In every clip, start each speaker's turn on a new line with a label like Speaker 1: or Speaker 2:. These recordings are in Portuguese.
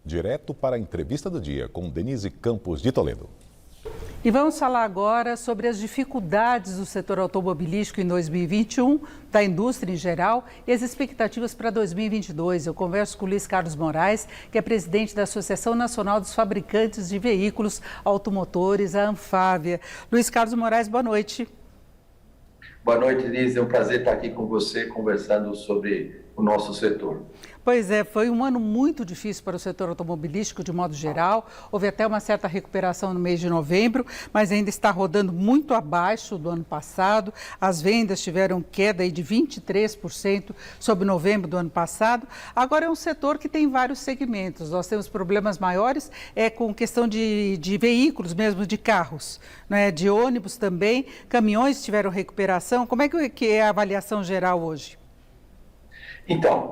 Speaker 1: Direto para a entrevista do dia com Denise Campos de Toledo.
Speaker 2: E vamos falar agora sobre as dificuldades do setor automobilístico em 2021, da indústria em geral e as expectativas para 2022. Eu converso com o Luiz Carlos Moraes, que é presidente da Associação Nacional dos Fabricantes de Veículos Automotores, a Anfávia. Luiz Carlos Moraes, boa noite.
Speaker 3: Boa noite, Denise. É um prazer estar aqui com você, conversando sobre o nosso setor.
Speaker 2: Pois é, foi um ano muito difícil para o setor automobilístico de modo geral. Houve até uma certa recuperação no mês de novembro, mas ainda está rodando muito abaixo do ano passado. As vendas tiveram queda aí de 23% sobre novembro do ano passado. Agora é um setor que tem vários segmentos. Nós temos problemas maiores com questão de veículos mesmo, de carros, né? De ônibus também. Caminhões tiveram recuperação. Como é que é a avaliação geral hoje?
Speaker 3: Então,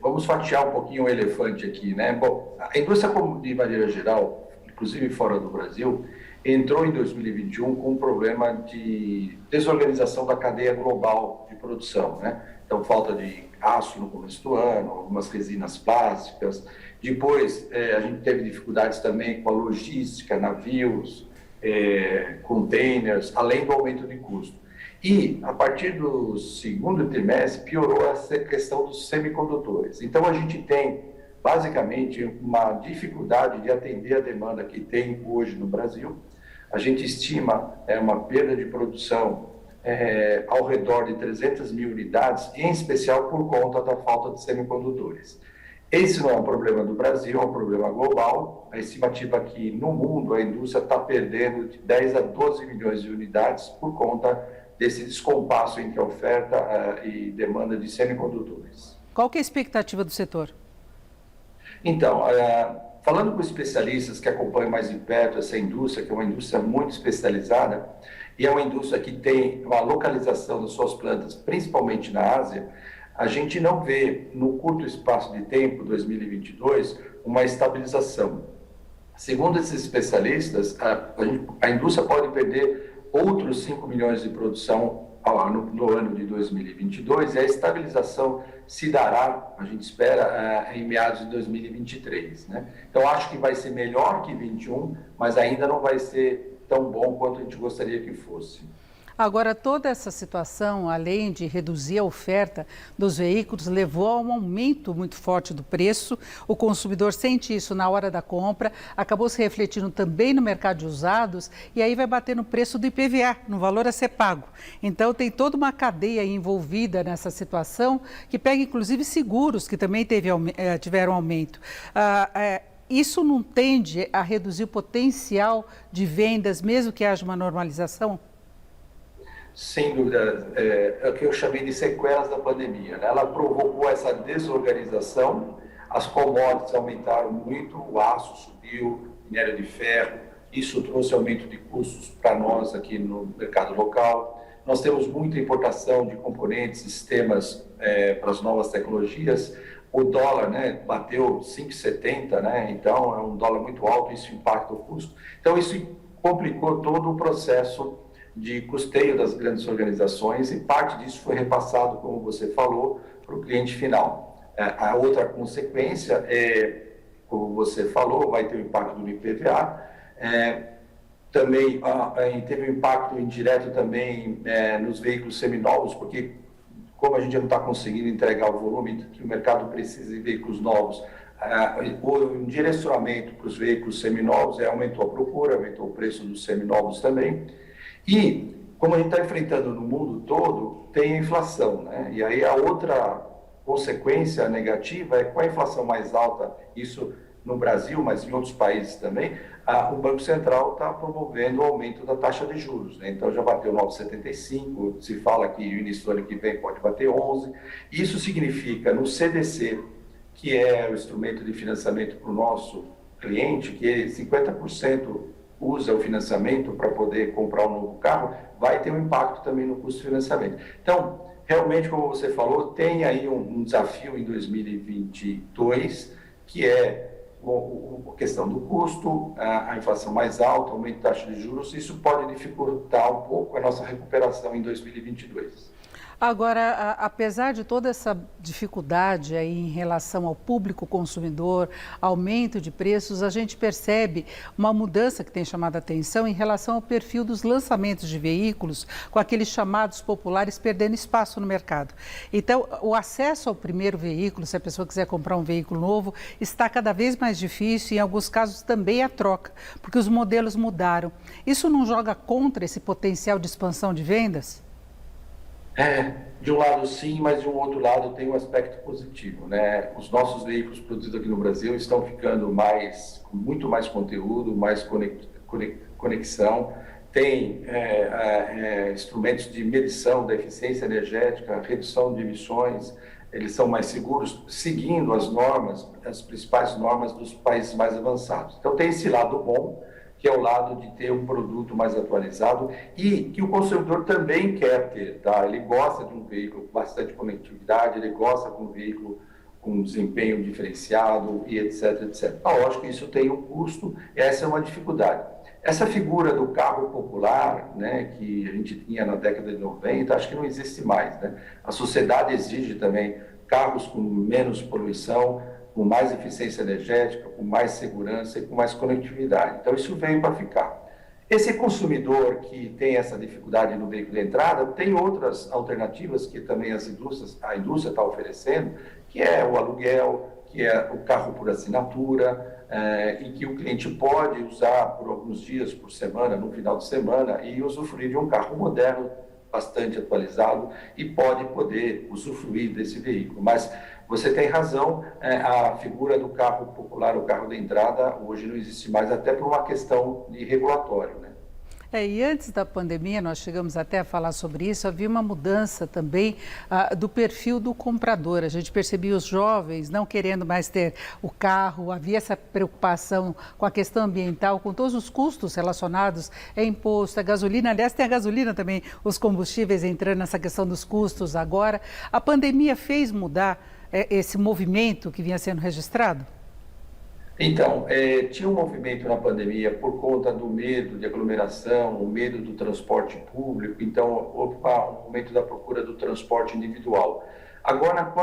Speaker 3: vamos fatiar um pouquinho o elefante aqui, né? Bom, a indústria de maneira geral, inclusive fora do Brasil, entrou em 2021 com um problema de desorganização da cadeia global de produção, né? Então, falta de aço no começo do ano, algumas resinas plásticas. Depois, a gente teve dificuldades também com a logística, navios, containers, além do aumento de custo. E, a partir do segundo trimestre, piorou essa questão dos semicondutores. Então, a gente tem, basicamente, uma dificuldade de atender a demanda que tem hoje no Brasil. A gente estima uma perda de produção ao redor de 300 mil unidades, em especial por conta da falta de semicondutores. Esse não é um problema do Brasil, é um problema global. A estimativa é que, no mundo, a indústria está perdendo de 10 a 12 milhões de unidades por conta desse descompasso entre a oferta e demanda de semicondutores.
Speaker 2: Qual que é a expectativa do setor?
Speaker 3: Então, falando com especialistas que acompanham mais de perto essa indústria, que é uma indústria muito especializada, e é uma indústria que tem uma localização das suas plantas, principalmente na Ásia, a gente não vê, no curto espaço de tempo, 2022, uma estabilização. Segundo esses especialistas, a indústria pode perder outros 5 milhões de produção no ano de 2022 e a estabilização se dará, a gente espera, em meados de 2023. Né? Então, acho que vai ser melhor que 21, mas ainda não vai ser tão bom quanto a gente gostaria que fosse.
Speaker 2: Agora, toda essa situação, além de reduzir a oferta dos veículos, levou a um aumento muito forte do preço. O consumidor sente isso na hora da compra, acabou se refletindo também no mercado de usados e aí vai bater no preço do IPVA, no valor a ser pago. Então, tem toda uma cadeia envolvida nessa situação que pega, inclusive, seguros, que também tiveram aumento. Isso não tende a reduzir o potencial de vendas, mesmo que haja uma normalização?
Speaker 3: Sem dúvida, é o que eu chamei de sequelas da pandemia, né? Ela provocou essa desorganização, as commodities aumentaram muito, o aço subiu, minério de ferro, isso trouxe aumento de custos para nós aqui no mercado local. Nós temos muita importação de componentes, sistemas para as novas tecnologias. O dólar, né, bateu 5,70, né? Então é um dólar muito alto, isso impacta o custo. Então isso complicou todo o processo de custeio das grandes organizações e parte disso foi repassado, como você falou, para o cliente final. A outra consequência como você falou, vai ter o impacto do IPVA, também teve um impacto indireto também nos veículos seminovos, porque como a gente não está conseguindo entregar o volume que o mercado precisa de veículos novos, o direcionamento para os veículos seminovos aumentou a procura, aumentou o preço dos seminovos também. E, como a gente está enfrentando no mundo todo, tem a inflação, né? E aí a outra consequência negativa é com a inflação mais alta, isso no Brasil, mas em outros países também, o Banco Central está promovendo o aumento da taxa de juros, né? Então já bateu 9,75, se fala que no início do ano que vem pode bater 11. Isso significa no CDC, que é o instrumento de financiamento para o nosso cliente, que 50% usa o financiamento para poder comprar um novo carro, vai ter um impacto também no custo de financiamento. Então, realmente, como você falou, tem aí um desafio em 2022, que é a questão do custo, a inflação mais alta, aumento da taxa de juros. Isso pode dificultar um pouco a nossa recuperação em 2022.
Speaker 2: Agora, apesar de toda essa dificuldade aí em relação ao público consumidor, aumento de preços, a gente percebe uma mudança que tem chamado a atenção em relação ao perfil dos lançamentos de veículos, com aqueles chamados populares perdendo espaço no mercado. Então, o acesso ao primeiro veículo, se a pessoa quiser comprar um veículo novo, está cada vez mais difícil e, em alguns casos, também a troca, porque os modelos mudaram. Isso não joga contra esse potencial de expansão de vendas?
Speaker 3: De um lado sim, mas de um outro lado tem um aspecto positivo, né? Os nossos veículos produzidos aqui no Brasil estão ficando com muito mais conteúdo, mais conexão, tem instrumentos de medição da eficiência energética, redução de emissões, eles são mais seguros, seguindo as normas, as principais normas dos países mais avançados. Então tem esse lado bom, que é o lado de ter um produto mais atualizado e que o consumidor também quer ter, tá? Ele gosta de um veículo com bastante conectividade, ele gosta de um veículo com desempenho diferenciado e etc, etc. Lógico que isso tem um custo, essa é uma dificuldade. Essa figura do carro popular, né, que a gente tinha na década de 90, acho que não existe mais, né? A sociedade exige também carros com menos poluição, com mais eficiência energética, com mais segurança e com mais conectividade. Então, isso veio para ficar. Esse consumidor que tem essa dificuldade no veículo de entrada, tem outras alternativas que também a indústria está oferecendo, que é o aluguel, que é o carro por assinatura, e que o cliente pode usar por alguns dias por semana, no final de semana, e usufruir de um carro moderno, bastante atualizado, e poder usufruir desse veículo. Mas você tem razão, a figura do carro popular, o carro de entrada, hoje não existe mais, até por uma questão de regulatório, né?
Speaker 2: E antes da pandemia, nós chegamos até a falar sobre isso, havia uma mudança também do perfil do comprador. A gente percebia os jovens não querendo mais ter o carro, havia essa preocupação com a questão ambiental, com todos os custos relacionados a imposto, a gasolina. Aliás, tem a gasolina também, os combustíveis entrando nessa questão dos custos agora. A pandemia fez mudar esse movimento que vinha sendo registrado?
Speaker 3: Então, tinha um movimento na pandemia por conta do medo de aglomeração, o medo do transporte público, então houve um aumento da procura do transporte individual. Agora, com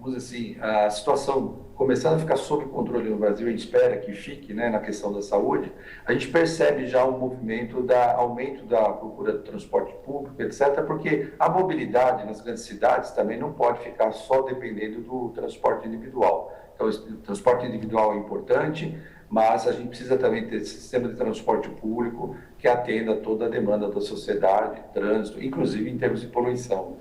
Speaker 3: vamos dizer assim, a situação começando a ficar sob controle no Brasil, a gente espera que fique, né, na questão da saúde, a gente percebe já um movimento aumento da procura do transporte público, etc., porque a mobilidade nas grandes cidades também não pode ficar só dependendo do transporte individual. Então, o transporte individual é importante, mas a gente precisa também ter esse sistema de transporte público que atenda toda a demanda da sociedade, trânsito, inclusive em termos de poluição.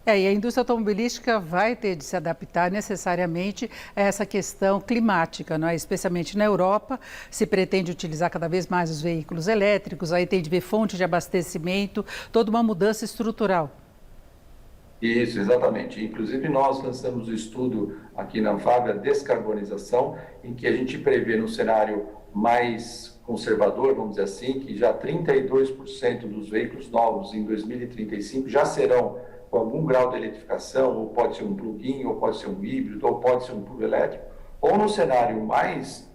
Speaker 2: E a indústria automobilística vai ter de se adaptar necessariamente a essa questão climática, não é? Especialmente na Europa, se pretende utilizar cada vez mais os veículos elétricos, aí tem de ver fonte de abastecimento, toda uma mudança estrutural.
Speaker 3: Isso, exatamente. Inclusive, nós lançamos o estudo aqui na Anfávia, Descarbonização, em que a gente prevê no cenário mais conservador, vamos dizer assim, que já 32% dos veículos novos em 2035 já serão com algum grau de eletrificação, ou pode ser um plug-in, ou pode ser um híbrido, ou pode ser um puro elétrico, ou no cenário mais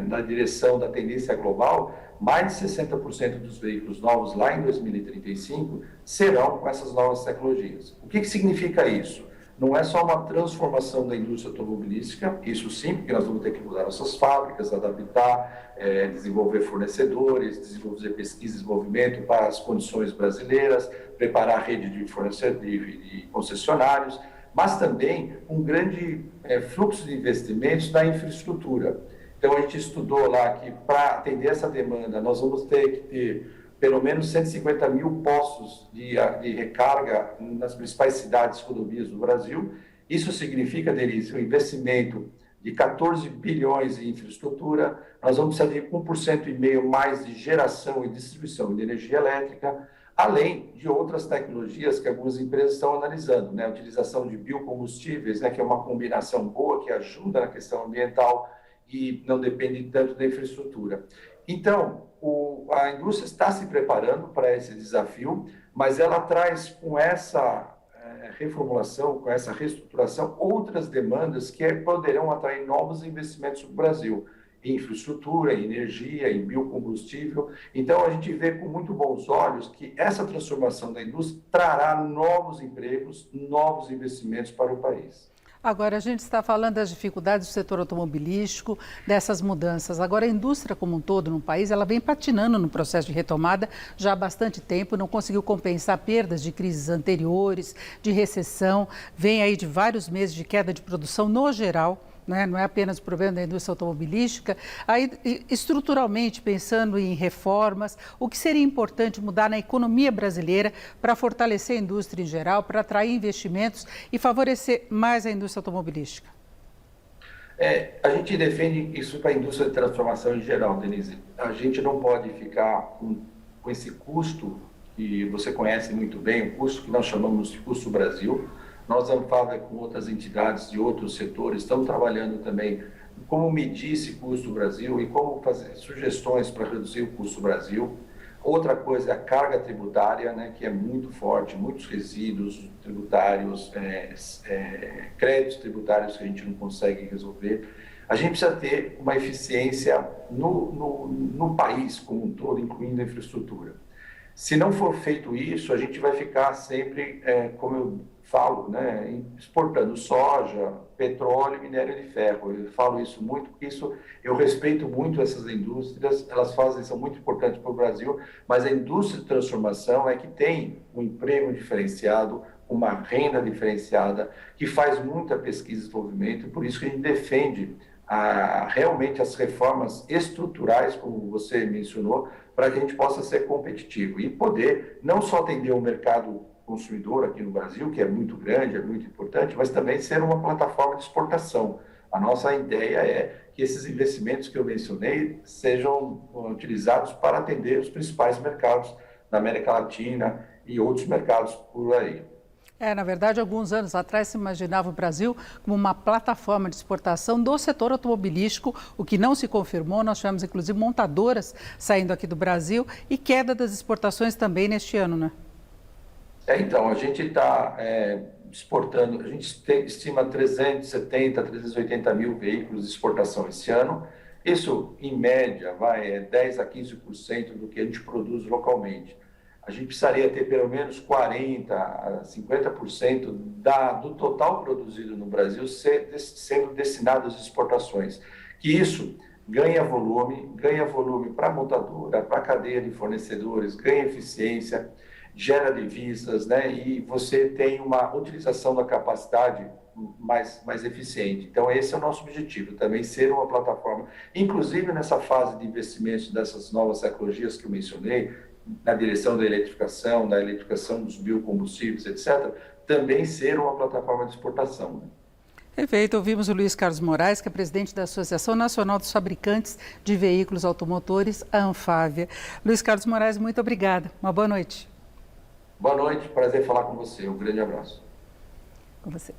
Speaker 3: na direção da tendência global, mais de 60% dos veículos novos lá em 2035 serão com essas novas tecnologias. O que significa isso? Não é só uma transformação da indústria automobilística, isso sim, porque nós vamos ter que mudar nossas fábricas, adaptar, desenvolver fornecedores, desenvolver pesquisa e desenvolvimento para as condições brasileiras, preparar a rede de concessionários, mas também um grande fluxo de investimentos na infraestrutura. Então, a gente estudou lá que para atender essa demanda, nós vamos ter que ter pelo menos 150 mil postos de recarga nas principais cidades e rodovias do Brasil. Isso significa, Denise, um investimento de 14 bilhões em infraestrutura. Nós vamos precisar de 1,5% mais de geração e distribuição de energia elétrica, além de outras tecnologias que algumas empresas estão analisando, né? A utilização de biocombustíveis, né, que é uma combinação boa, que ajuda na questão ambiental e não depende tanto da infraestrutura. Então, a indústria está se preparando para esse desafio, mas ela traz com essa reformulação, com essa reestruturação, outras demandas que poderão atrair novos investimentos no Brasil. em infraestrutura, em energia, em biocombustível. Então, a gente vê com muito bons olhos que essa transformação da indústria trará novos empregos, novos investimentos para o país.
Speaker 2: Agora, a gente está falando das dificuldades do setor automobilístico, dessas mudanças. Agora, a indústria como um todo no país, ela vem patinando no processo de retomada já há bastante tempo, não conseguiu compensar perdas de crises anteriores, de recessão, vem aí de vários meses de queda de produção no geral. Não é apenas o problema da indústria automobilística. Aí, estruturalmente, pensando em reformas, o que seria importante mudar na economia brasileira para fortalecer a indústria em geral, para atrair investimentos e favorecer mais a indústria automobilística?
Speaker 3: A gente defende isso para a indústria de transformação em geral, Denise. A gente não pode ficar com esse custo que você conhece muito bem, o custo que nós chamamos de custo Brasil. Nós, Anfávia, com outras entidades de outros setores, estamos trabalhando também como medir esse custo Brasil e como fazer sugestões para reduzir o custo Brasil. Outra coisa é a carga tributária, né, que é muito forte, muitos resíduos tributários, créditos tributários que a gente não consegue resolver. A gente precisa ter uma eficiência no país como um todo, incluindo a infraestrutura. Se não for feito isso, a gente vai ficar sempre, como eu falo, né, exportando soja, petróleo e minério de ferro. Eu falo isso muito porque eu respeito muito essas indústrias, são muito importantes para o Brasil, mas a indústria de transformação é que tem um emprego diferenciado, uma renda diferenciada, que faz muita pesquisa e desenvolvimento, e por isso que a gente defende realmente as reformas estruturais, como você mencionou, para que a gente possa ser competitivo e poder não só atender o mercado consumidor aqui no Brasil, que é muito grande, é muito importante, mas também ser uma plataforma de exportação. A nossa ideia é que esses investimentos que eu mencionei sejam utilizados para atender os principais mercados da América Latina e outros mercados por aí.
Speaker 2: Na verdade, alguns anos atrás se imaginava o Brasil como uma plataforma de exportação do setor automobilístico, o que não se confirmou. Nós tivemos, inclusive, montadoras saindo aqui do Brasil e queda das exportações também neste ano, né?
Speaker 3: Então, a gente está exportando, a gente estima 370, 380 mil veículos de exportação esse ano. Isso, em média, vai 10 a 15% do que a gente produz localmente. A gente precisaria ter pelo menos 40% a 50% do total produzido no Brasil sendo destinado às exportações. Que isso ganha volume para a montadora, para a cadeia de fornecedores, ganha eficiência, gera divisas, né? E você tem uma utilização da capacidade mais eficiente. Então, esse é o nosso objetivo, também ser uma plataforma, inclusive nessa fase de investimentos dessas novas tecnologias que eu mencionei, na direção da eletrificação dos biocombustíveis, etc., também ser uma plataforma de exportação. Né?
Speaker 2: Perfeito. Ouvimos o Luiz Carlos Moraes, que é presidente da Associação Nacional dos Fabricantes de Veículos Automotores, a Anfávia. Luiz Carlos Moraes, muito obrigada. Uma boa noite.
Speaker 3: Boa noite, prazer falar com você. Um grande abraço.
Speaker 2: Com você.